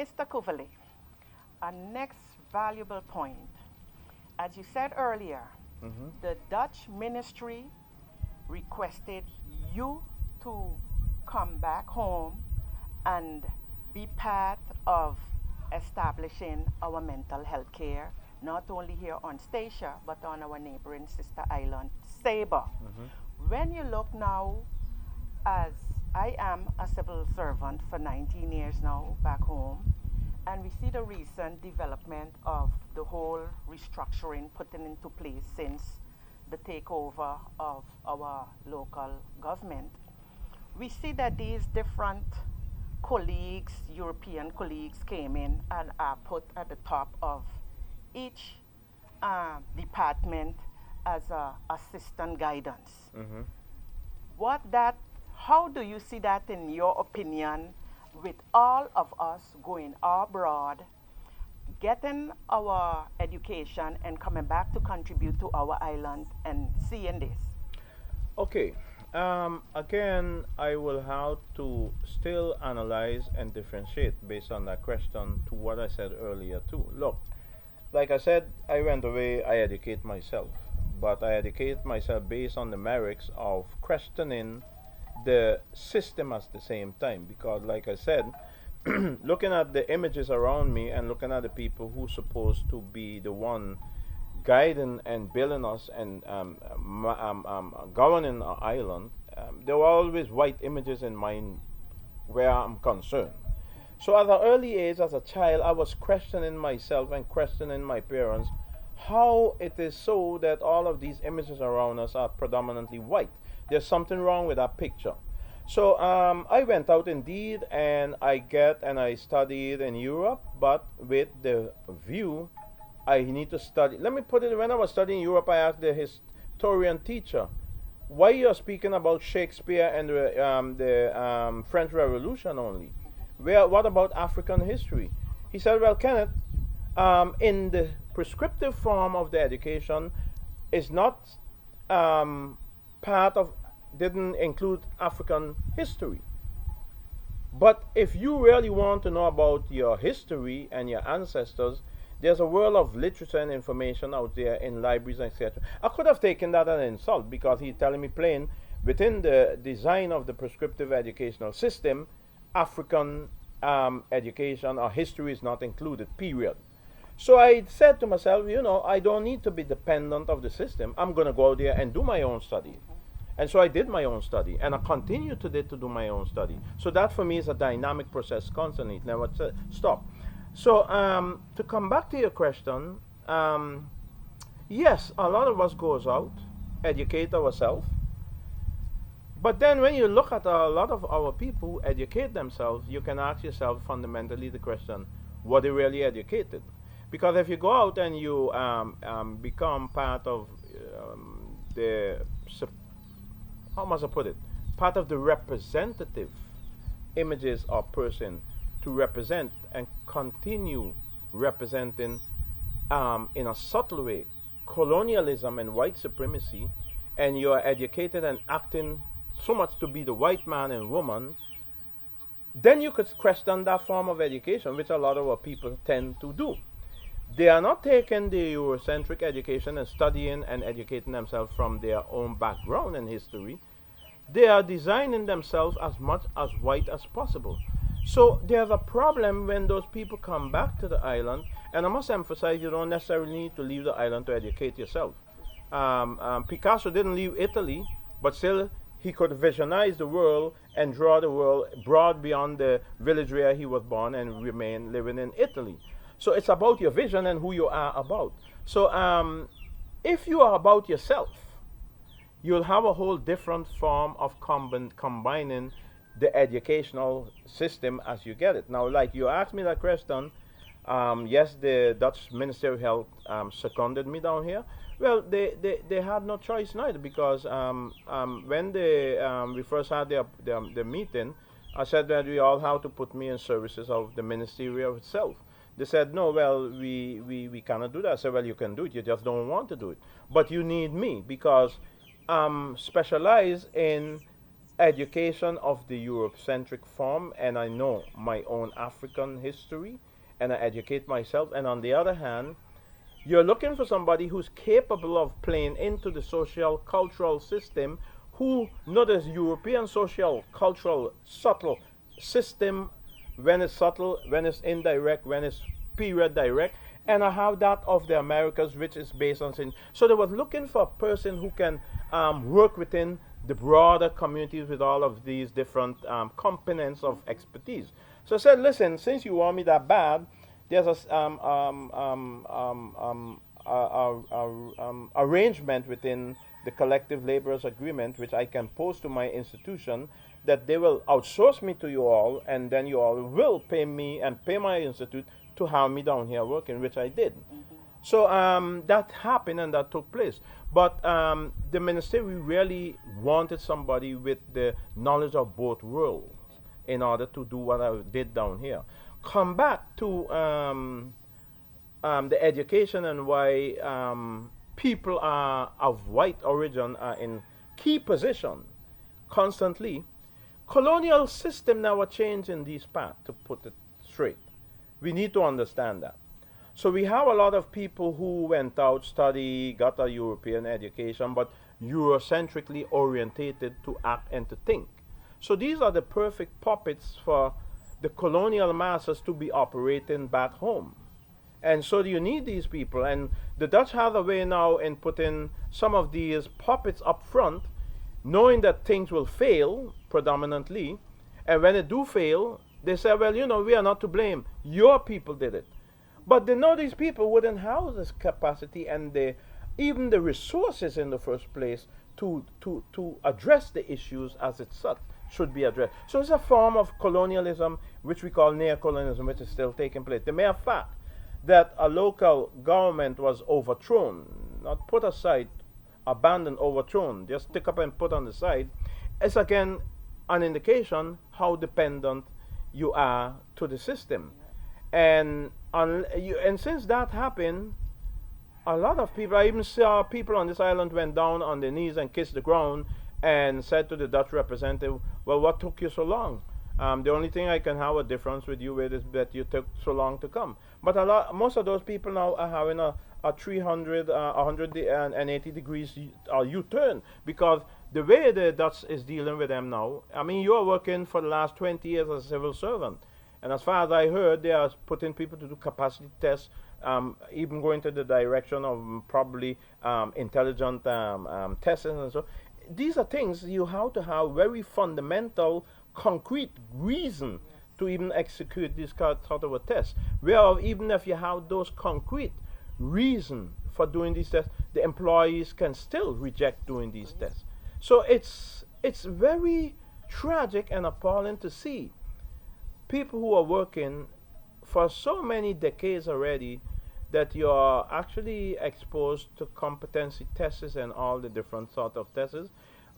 Mr. Cuvalay, a next valuable point. As you said earlier, the Dutch ministry requested you to come back home and be part of establishing our mental health care, not only here on Statia, but on our neighboring sister island, Saba. When you look now, as I am a civil servant for 19 years now back home, and we see the recent development of the whole restructuring putting into place since the takeover of our local government, we see that these different colleagues, European colleagues, came in and are put at the top of each department as a assistant guidance. How do you see that in your opinion, with all of us going abroad, getting our education and coming back to contribute to our island and seeing this? Okay. Again, I will have to still analyze and differentiate based on that question to what I said earlier too. Look, like I said, I went away, I educate myself, but I educate myself based on the merits of questioning the system at the same time, because like I said, looking at the images around me and looking at the people who supposed to be the one guiding and building us and governing our island, there were always white images in mind where I'm concerned. So at an early age, as a child, I was questioning myself and questioning my parents how it is so that all of these images around us are predominantly white. There's something wrong with that picture. So I went out indeed, and I studied in Europe, but with the view I need to study. Let me put it, when I was studying in Europe, I asked the historian teacher, why you're speaking about Shakespeare and the French Revolution only? What about African history? He said, well, Kenneth, in the prescriptive form of the education is not didn't include African history. But if you really want to know about your history and your ancestors, there's a world of literature and information out there in libraries, etc. I could have taken that as an insult because he's telling me plain, within the design of the prescriptive educational system, African education or history is not included, period. So I said to myself, I don't need to be dependent of the system. I'm going to go out there and do my own study. And so I did my own study, and I continue to do my own study. So that for me is a dynamic process constantly. It never stop. So to come back to your question, yes, a lot of us goes out, educate ourselves. But then when you look at a lot of our people who educate themselves, you can ask yourself fundamentally the question, were they really educated? Because if you go out and you become part of how must I put it? Part of the representative images or person to represent and continue representing in a subtle way colonialism and white supremacy, and you are educated and acting so much to be the white man and woman, then you could question that form of education, which a lot of our people tend to do. They are not taking the Eurocentric education and studying and educating themselves from their own background and history. They are designing themselves as much as white as possible. So there's a problem when those people come back to the island, and I must emphasize, you don't necessarily need to leave the island to educate yourself. Picasso didn't leave Italy, but still he could visionize the world and draw the world broad beyond the village where he was born and remain living in Italy. So it's about your vision and who you are about. So if you are about yourself, you'll have a whole different form of combining the educational system as you get it. Now, like you asked me that question, yes, the Dutch Ministry of Health seconded me down here. Well, they had no choice neither, because when we first had the meeting, I said that we all have to put me in services of the ministry of itself. They said, no, well, we cannot do that. I said, well, you can do it, you just don't want to do it. But you need me, because I'm specialized in education of the Eurocentric form, and I know my own African history, and I educate myself. And on the other hand, you're looking for somebody who's capable of playing into the social cultural system, who know this European social cultural subtle system, when it's subtle, when it's indirect, when it's period direct, and I have that of the Americas, which is based on sin. So they were looking for a person who can work within the broader communities with all of these different components of expertise. So I said, listen, since you want me that bad, there's a arrangement within the collective laborers agreement, which I can post to my institution, that they will outsource me to you all, and then you all will pay me and pay my institute to have me down here working, which I did. So that happened and that took place. But the ministry really wanted somebody with the knowledge of both worlds in order to do what I did down here. Come back to the education and why people are of white origin are in key position constantly. Colonial system now are changing these paths, to put it straight. We need to understand that. So we have a lot of people who went out, study, got a European education, but Eurocentrically orientated to act and to think. So these are the perfect puppets for the colonial masters to be operating back home. And so you need these people. And the Dutch have a way now in putting some of these puppets up front, knowing that things will fail predominantly. And when it do fail, they say, well, you know, we are not to blame. Your people did it. But they know these people wouldn't have this capacity and even the resources in the first place to address the issues as it's such should be addressed. So it's a form of colonialism, which we call neocolonialism, which is still taking place. The mere fact that a local government was overthrown, not put aside, abandoned, overthrown, just stick up and put on the side, is again an indication how dependent you are to the system. And since that happened, a lot of people, I even saw people on this island went down on their knees and kissed the ground and said to the Dutch representative, well, what took you so long? The only thing I can have a difference with you with is that you took so long to come. But most of those people now are having a 180 degrees U-turn, because the way the Dutch is dealing with them now, I mean, you are working for the last 20 years as a civil servant. And as far as I heard, they are putting people to do capacity tests, even going to the direction of probably intelligent testing and so. These are things you have to have very fundamental, concrete reason to even execute this sort of a test. Where even if you have those concrete reason for doing these tests, the employees can still reject doing these tests. So it's very tragic and appalling to see people who are working for so many decades already that you are actually exposed to competency tests and all the different sort of tests.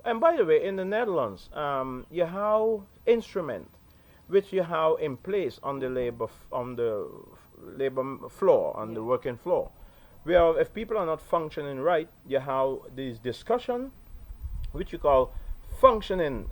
And by the way, in the Netherlands, you have instrument which you have in place on the labor floor, on the working floor, where if people are not functioning right, you have this discussion, which you call functioning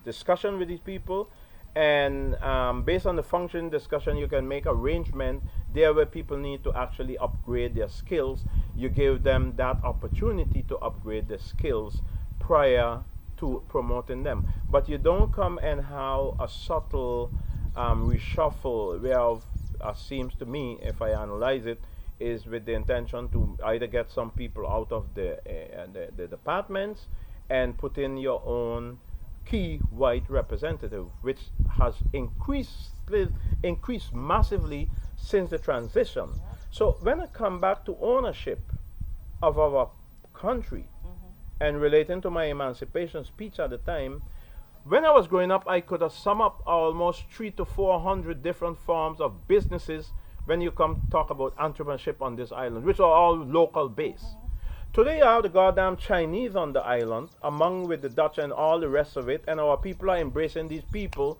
discussion with these people. And based on the function discussion, you can make arrangement there where people need to actually upgrade their skills. You give them that opportunity to upgrade their skills prior to promoting them. But you don't come and have a subtle reshuffle where, seems to me, if I analyze it, is with the intention to either get some people out of the departments and put in your own key white representative, which has increased massively since the transition. So when I come back to ownership of our country, and relating to my emancipation speech at the time, when I was growing up, I could have summed up almost 300 to 400 different forms of businesses when you come talk about entrepreneurship on this island, which are all local based. Today you have the goddamn Chinese on the island, among with the Dutch and all the rest of it, and our people are embracing these people.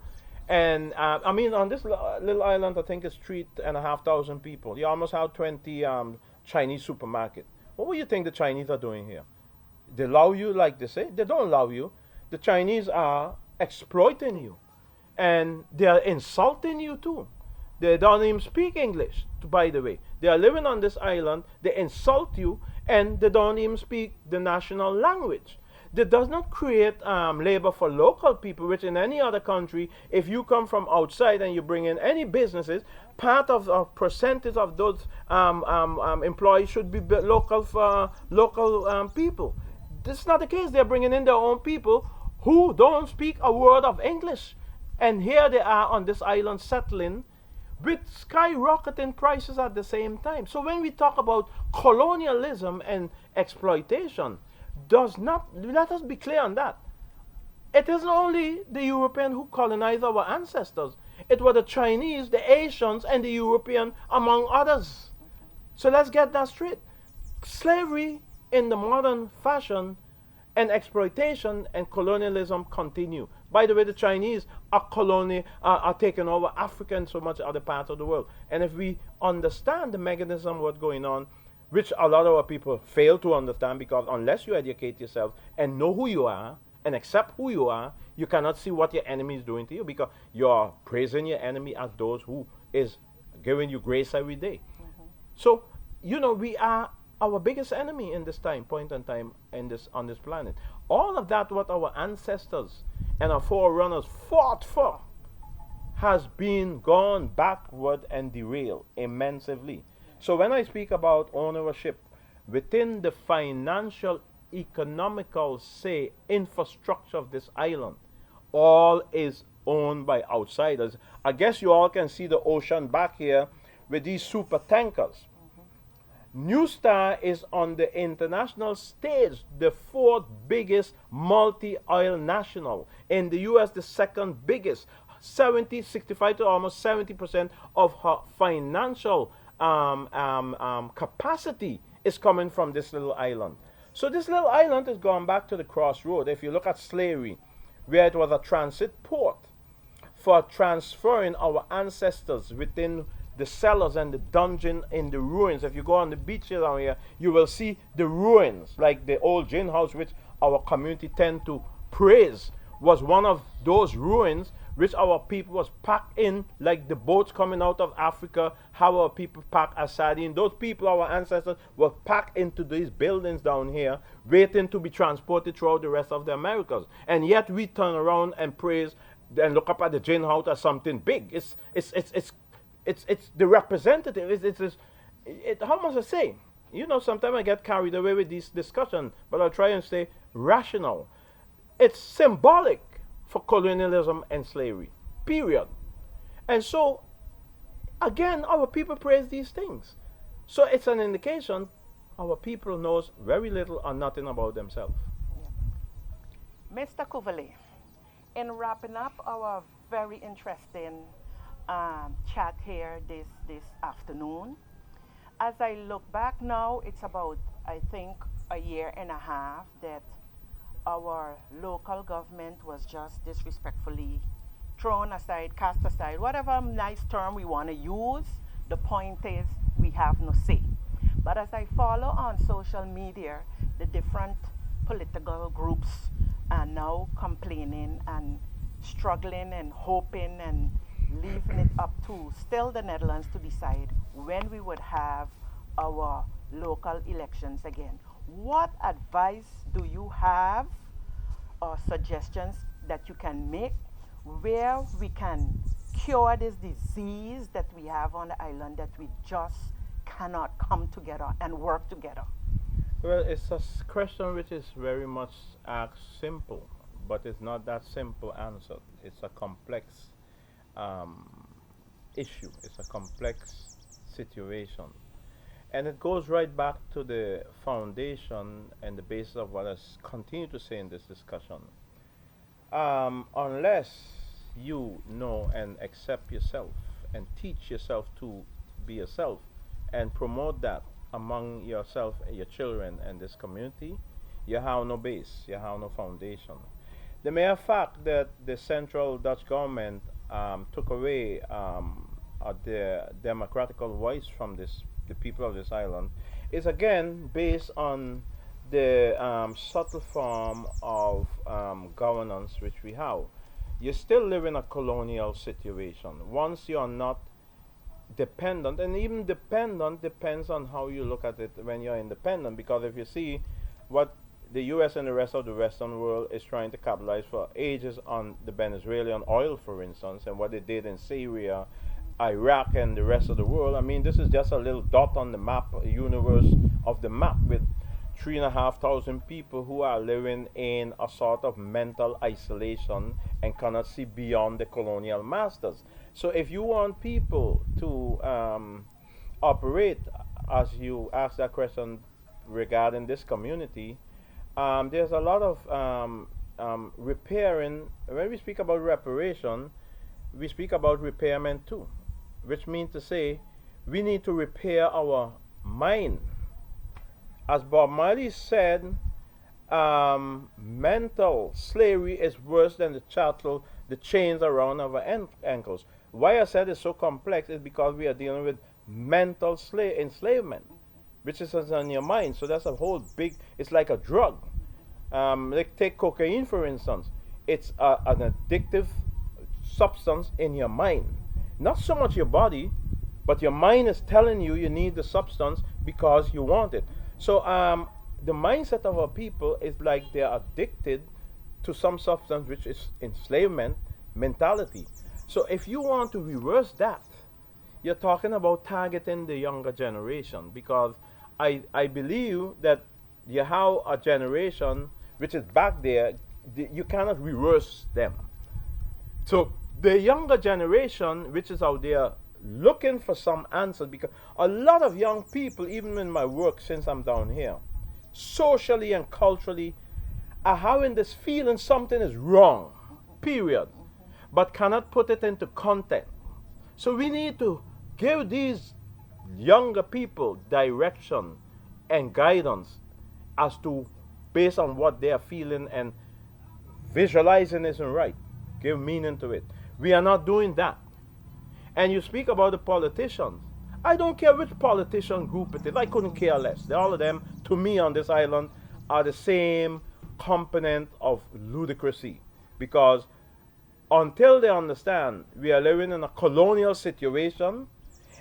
And I mean, on this little island, I think it's 3,500 people. You almost have 20 Chinese supermarkets. What do you think the Chinese are doing here? They allow you, like they say. They don't allow you. The Chinese are exploiting you, and they are insulting you too. They don't even speak English, by the way. They are living on this island, they insult you, and they don't even speak the national language. That does not create labor for local people, which in any other country, if you come from outside and you bring in any businesses, part of a percentage of those employees should be local for local people. This is not the case. They're bringing in their own people who don't speak a word of English. And here they are on this island settling with skyrocketing prices at the same time. So when we talk about colonialism and exploitation, let us be clear on that. It isn't only the European who colonized our ancestors. It was the Chinese, the Asians, and the European, among others. So let's get that straight. Slavery in the modern fashion and exploitation and colonialism continue. By the way, the Chinese are taking over Africa and so much other parts of the world. And if we understand the mechanism what's going on, which a lot of our people fail to understand, because unless you educate yourself and know who you are and accept who you are, you cannot see what your enemy is doing to you, because you're praising your enemy as those who is giving you grace every day. So, we are our biggest enemy in this point in time on this planet. All of that what our ancestors and our forerunners fought for has been gone backward and derailed immensely. So when I speak about ownership within the financial, economical, say, infrastructure of this island, all is owned by outsiders. I guess you all can see the ocean back here with these super tankers. New Star is on the international stage, the fourth biggest multi-oil national. In the US, the second biggest. 65 to almost 70% of her financial capacity is coming from this little island. So this little island is going back to the crossroad. If you look at slavery, where it was a transit port for transferring our ancestors within the cellars and the dungeon in the ruins. If you go on the beaches down here, you will see the ruins, like the old gin house, which our community tend to praise, was one of those ruins which our people was packed in, like the boats coming out of Africa, how our people pack as sardines. Those people, our ancestors, were packed into these buildings down here, waiting to be transported throughout the rest of the Americas. And yet we turn around and praise and look up at the gin house as something big. It's the representative. How must I say? Sometimes I get carried away with this discussion, but I'll try and stay rational. It's symbolic for colonialism and slavery, period. And so, again, our people praise these things. So it's an indication our people knows very little or nothing about themselves. Yeah. Mr. Cuvalay, in wrapping up our very interesting chat here this afternoon, as I look back now, it's about, I think, a year and a half that our local government was just disrespectfully thrown aside, cast aside, whatever nice term we want to use. The point is, we have no say. But as I follow on social media, the different political groups are now complaining and struggling and hoping and leaving it up to still the Netherlands to decide when we would have our local elections again. What advice do you have or suggestions that you can make where we can cure this disease that we have on the island, that we just cannot come together and work together? Well, it's a question which is very much simple, but it's not that simple answer. It's a complex issue. It's a complex situation. And it goes right back to the foundation and the basis of what I continue to say in this discussion. Unless you know and accept yourself and teach yourself to be yourself and promote that among yourself and your children and this community, you have no base, you have no foundation. The mere fact that the central Dutch government took away the democratical voice from the people of this island is again based on the subtle form of governance which we have. You still live in a colonial situation. Once you are not dependent, and even dependent depends on how you look at it when you're independent, because if you see what the US and the rest of the Western world is trying to capitalize for ages on the Venezuelan oil, for instance, and what they did in Syria, Iraq, and the rest of the world. I mean, this is just a little dot on the map, universe of the map, with 3,500 people who are living in a sort of mental isolation and cannot see beyond the colonial masters. So if you want people to operate, as you asked that question regarding this community, there's a lot of repairing. When we speak about reparation, we speak about repairment too, which means to say we need to repair our mind. As Bob Marley said, mental slavery is worse than the chains around our ankles. Why I said it's so complex is because we are dealing with mental enslavement, which is on your mind. So that's a whole big, it's like a drug. Like take cocaine, for instance. It's an addictive substance in your mind. Not so much your body, but your mind is telling you you need the substance because you want it. So the mindset of our people is like they are addicted to some substance, which is enslavement mentality. So if you want to reverse that, you're talking about targeting the younger generation, because I believe that you have a generation which is back there, you cannot reverse them. So the younger generation which is out there looking for some answers, because a lot of young people, even in my work since I'm down here, socially and culturally, are having this feeling something is wrong, period, but cannot put it into content. So we need to give these younger people direction and guidance as to, based on what they are feeling, and visualizing isn't right. Give meaning to it. We are not doing that. And you speak about the politicians. I don't care which politician group it is. I couldn't care less. All of them, to me, on this island, are the same component of ludicrousy. Because until they understand we are living in a colonial situation,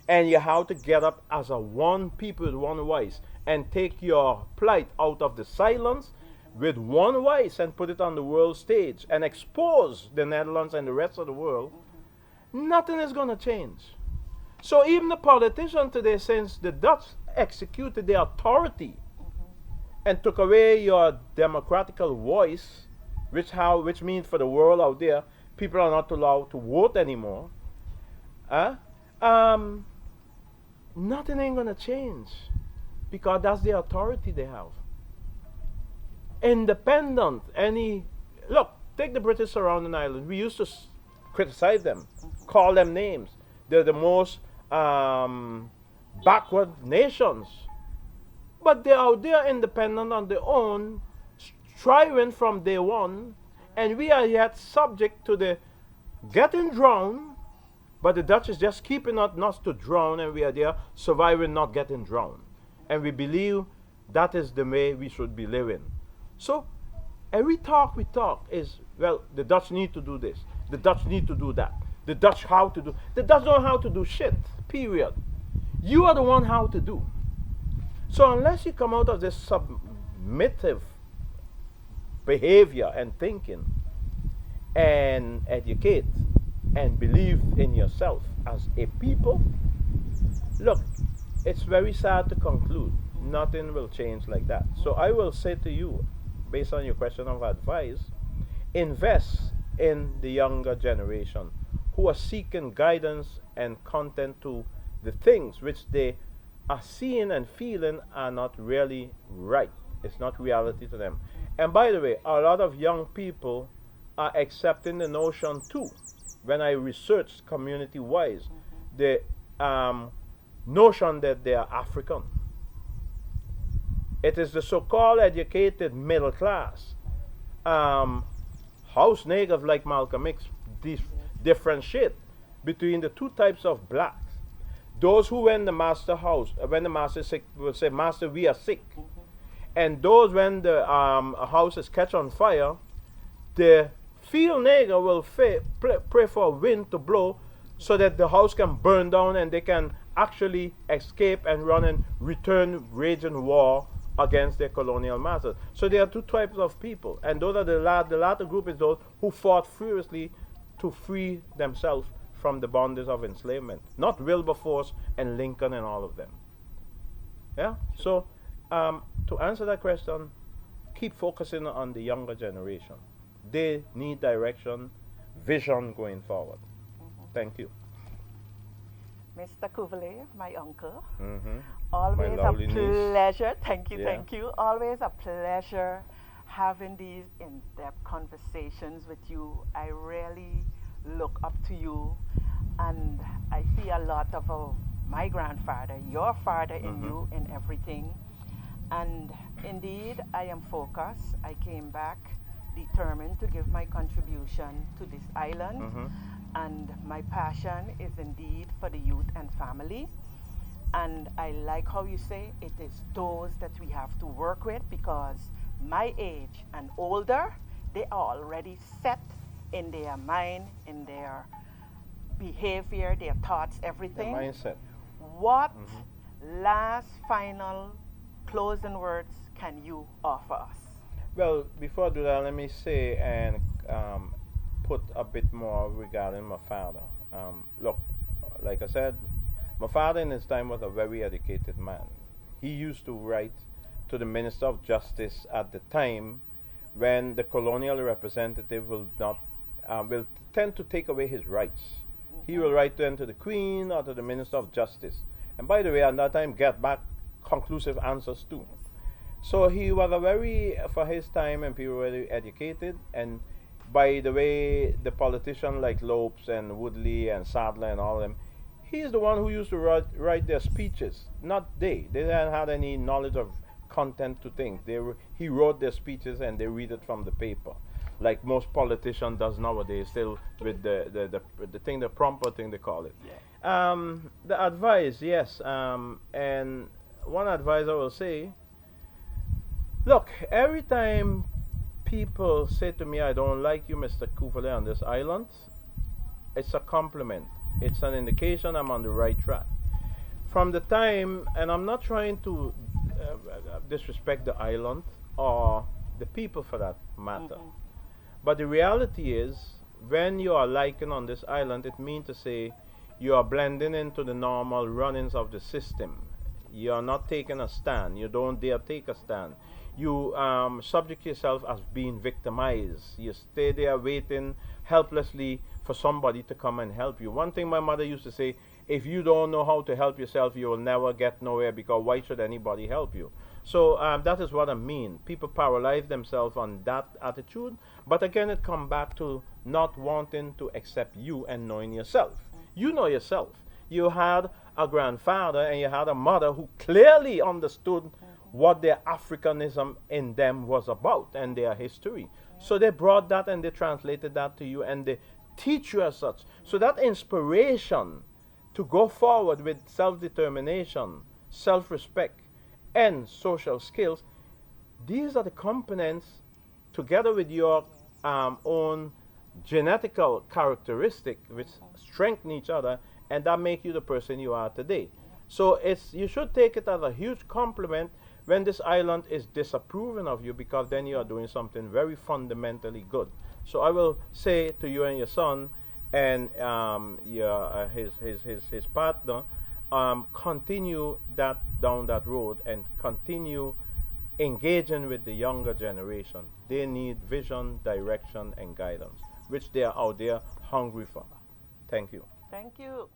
and you have to get up as a one people with one voice and take your plight out of the silence with one voice and put it on the world stage and expose the Netherlands and the rest of the world, nothing is going to change. So even the politician today, since the Dutch executed their authority and took away your democratical voice, which means for the world out there, people are not allowed to vote anymore, nothing ain't going to change, because that's the authority they have. Independent, look, take the British surrounding island. We used to criticize them, call them names. They're the most backward nations. But they're out there independent on their own, striving from day one, and we are yet subject to the getting drowned, but the Dutch is just keeping us not to drown, and we are there surviving, not getting drowned. And we believe that is the way we should be living. So every talk we talk is, well, the Dutch need to do this, the Dutch need to do that, the Dutch how to do, the Dutch don't know how to do shit, period. You are the one how to do. So unless you come out of this submissive behavior and thinking and educate and believe in yourself as a people, look, it's very sad to conclude nothing will change like that. So I will say to you, based on your question of advice, invest in the younger generation who are seeking guidance and content to the things which they are seeing and feeling are not really right. It's not reality to them. And by the way, a lot of young people are accepting the notion too. When I researched community-wise, the notion that they are African. It is the so-called educated middle class. House niggas like Malcolm X differentiate between the two types of blacks. Those who when the master is sick will say, Master, we are sick. And those, when the houses catch on fire, the field nigger will pray for a wind to blow so that the house can burn down and they can actually escape and run and return raging war against their colonial masters. So there are two types of people, and those are the latter group is those who fought furiously to free themselves from the bondage of enslavement, not Wilberforce and Lincoln and all of them. Yeah. So to answer that question, keep focusing on the younger generation. They need direction, vision going forward. Thank you. Mr. Cuvalay, my uncle. My Always a lovely niece. pleasure. Thank you, Yeah. thank you. Always a pleasure having these in-depth conversations with you. I really look up to you, and I see a lot of my grandfather, your father in you, in everything. And indeed, I am focused. I came back determined to give my contribution to this island. And my passion is indeed for the youth and family. And I like how you say it is those that we have to work with, because my age and older, they are already set in their mind, in their behavior, their thoughts, everything. The mindset. What last final closing words can you offer us? Well, before I do that, let me say and put a bit more regarding my father. Look, like I said, my father in his time was a very educated man. He used to write to the Minister of Justice at the time when the colonial representative will tend to take away his rights. He will write then to the Queen or to the Minister of Justice. And by the way, at that time, get back conclusive answers too. So he was a very, for his time, and people were very educated. And by the way, the politicians like Lopes and Woodley and Sadler and all of them, he's the one who used to write their speeches, not they. They didn't have any knowledge of content to think. He wrote their speeches and they read it from the paper, like most politicians does nowadays, still with the thing, the prompter thing they call it. Yeah. The advice, yes, and one advice I will say, look, every time people say to me, I don't like you, Mr. Cuvalay, on this island, it's a compliment. It's an indication I'm on the right track. From the time, and I'm not trying to disrespect the island or the people for that matter, but the reality is, when you are liking on this island, it means to say you are blending into the normal runnings of the system. You are not taking a stand. You don't dare take a stand. You subject yourself as being victimized. You stay there waiting helplessly for somebody to come and help you. One thing my mother used to say, if you don't know how to help yourself, you will never get nowhere, because why should anybody help you? So that is what I mean. People paralyze themselves on that attitude, but again it comes back to not wanting to accept you and knowing yourself. You know yourself. You had a grandfather and you had a mother who clearly understood what their Africanism in them was about and their history. So they brought that and they translated that to you and they teach you as such. So that inspiration to go forward with self-determination, self-respect, and social skills, these are the components, together with your own genetical characteristic, which strengthen each other, and that make you the person you are today. So you should take it as a huge compliment when this island is disapproving of you, because then you are doing something very fundamentally good. So I will say to you and your son and his partner, continue down that road and continue engaging with the younger generation. They need vision, direction, and guidance, which they are out there hungry for. Thank you. Thank you.